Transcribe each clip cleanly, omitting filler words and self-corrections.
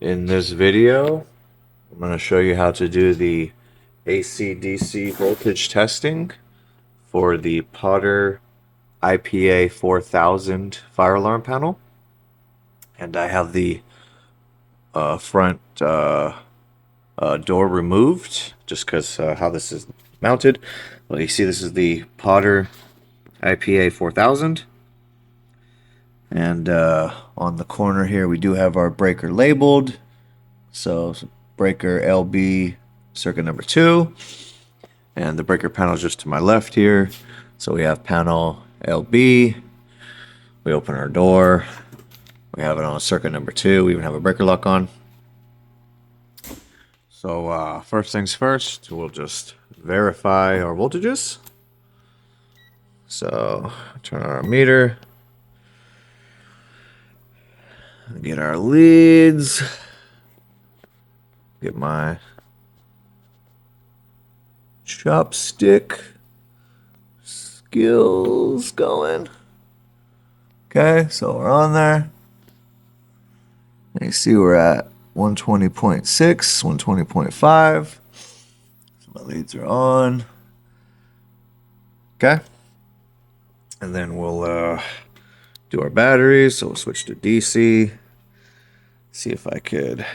In this video, I'm going to show you how to do the AC/DC voltage testing for the Potter IPA-4000 fire alarm panel. And I have the front door removed just because how this is mounted. Well, you see this is the Potter IPA-4000. And on the corner here, we do have our breaker labeled. So breaker LB circuit number 2. And the breaker panel is just to my left here. So we have panel LB. We open our door. We have it on circuit number 2. We even have a breaker lock on. So first things first, we'll just verify our voltages. So turn on our meter. Get our leads. Get my chopstick skills going. Okay, so we're on there. And you see we're at 120.6, 120.5. So my leads are on. Okay. And then we'll do our batteries. So we'll switch to DC. See if I could.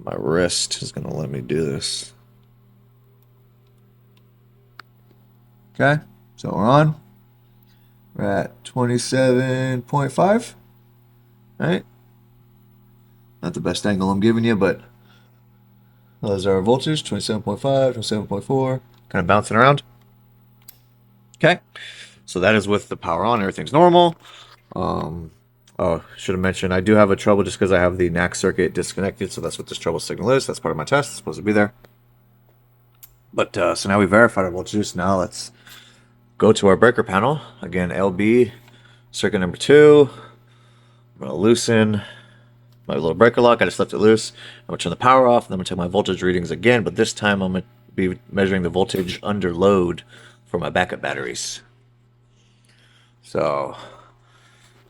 My wrist is going to let me do this. Okay, so we're on. We're at 27.5. Right? Not the best angle I'm giving you, but those are our voltage. 27.5, 27.4. Kind of bouncing around. Okay, so that is with the power on. Everything's normal. Oh, should have mentioned, I do have a trouble just because I have the NAC circuit disconnected, so that's what this trouble signal is. That's part of my test. It's supposed to be there. But, so now we verified our voltages. Now let's go to our breaker panel. Again, LB, circuit number 2. I'm going to loosen my little breaker lock. I just left it loose. I'm going to turn the power off, and then I'm going to take my voltage readings again, but this time I'm going to be measuring the voltage under load for my backup batteries. So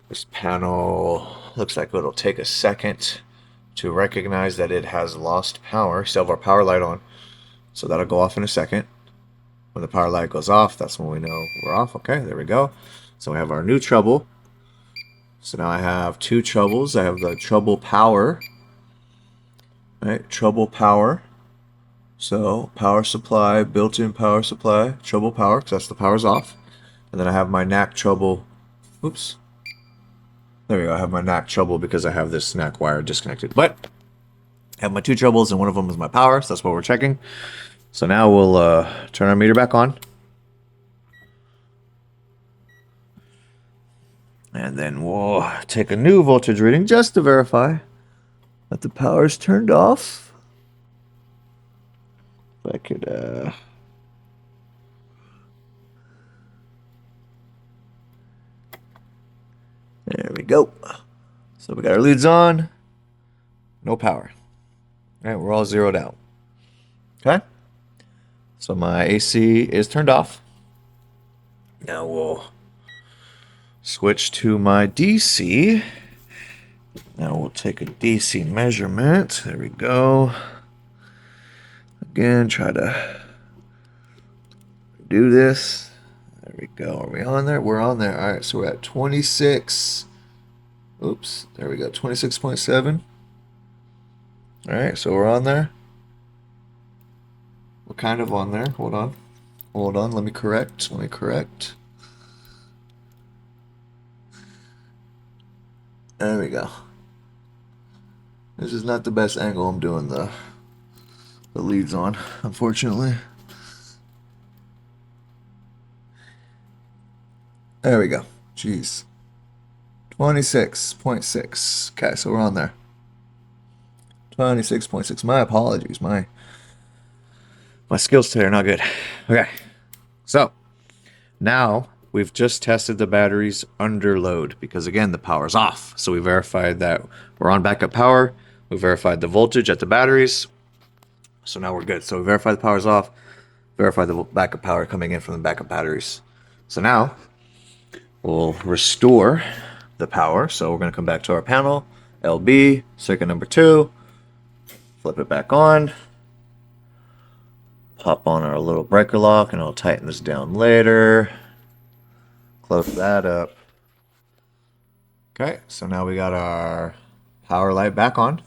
this panel looks like it'll take a second to recognize that it has lost power. Still have our power light on, so that'll go off in a second. When the power light goes off, that's when we know we're off. Okay, there we go. So we have our new trouble. So now I have 2 troubles. I have the trouble power. Right, trouble power. So power supply, built-in power supply, trouble power, because that's the power's off. And then I have my NAC trouble. Oops. There we go. I have my NAC trouble because I have this NAC wire disconnected. But I have my 2 troubles, and one of them is my power, so that's what we're checking. So now we'll turn our meter back on. And then we'll take a new voltage reading just to verify that the power's turned off. If I could, there we go. So we got our leads on. No power. All right, we're all zeroed out. Okay. So my AC is turned off. Now we'll switch to my DC. Now we'll take a DC measurement. There we go. Again, try to do this. There we go. Are we on there? We're on there. All right, so we're at 26. Oops, there we go. 26.7. All right, so we're on there. We're kind of on there. Hold on. Hold on. Let me correct. There we go. This is not the best angle I'm doing the leads on, unfortunately. There we go. Jeez. 26.6. Okay, so we're on there. 26.6. My apologies. My skills today are not good. Okay. So now we've just tested the batteries under load because, again, the power's off. So we verified that we're on backup power. We verified the voltage at the batteries. So now we're good. So we verified the power's off. Verify the backup power coming in from the backup batteries. So now we'll restore the power. So we're going to come back to our panel, LB, circuit number 2, flip it back on, pop on our little breaker lock, and I'll tighten this down later. Close that up. Okay, so now we got our power light back on,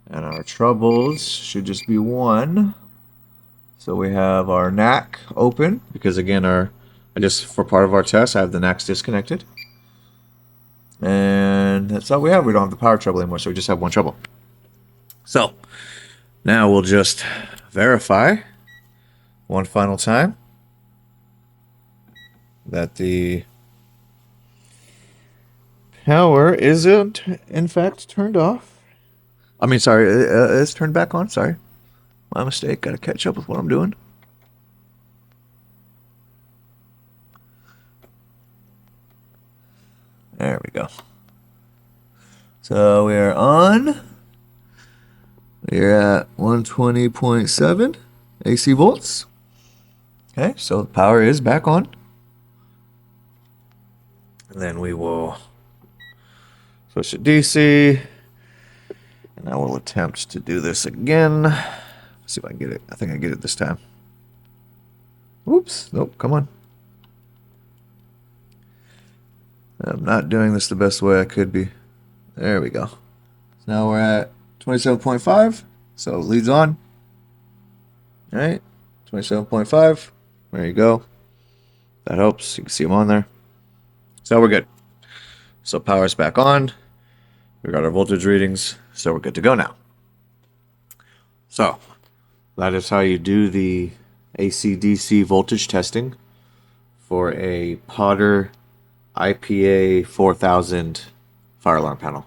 and our troubles should just be one. So we have our NAC open, because again, for part of our test, I have the NACs disconnected. And that's all we have. We don't have the power trouble anymore, so we just have one trouble. So now we'll just verify one final time that the power is in fact turned off. I mean, sorry, it's turned back on. Sorry. My mistake. Gotta catch up with what I'm doing. There we go. So we are on. We're at 120.7 AC volts. Okay, so the power is back on. And then we will switch to DC. And I will attempt to do this again. See if I can get it. I think I get it this time. Oops. Nope. Come on. I'm not doing this the best way I could be. There we go. So now we're at 27.5. So leads on. All right. 27.5. There you go. That helps. You can see them on there. So we're good. So power's back on. We got our voltage readings. So we're good to go now. So that is how you do the AC/DC voltage testing for a Potter IPA-4000 fire alarm panel.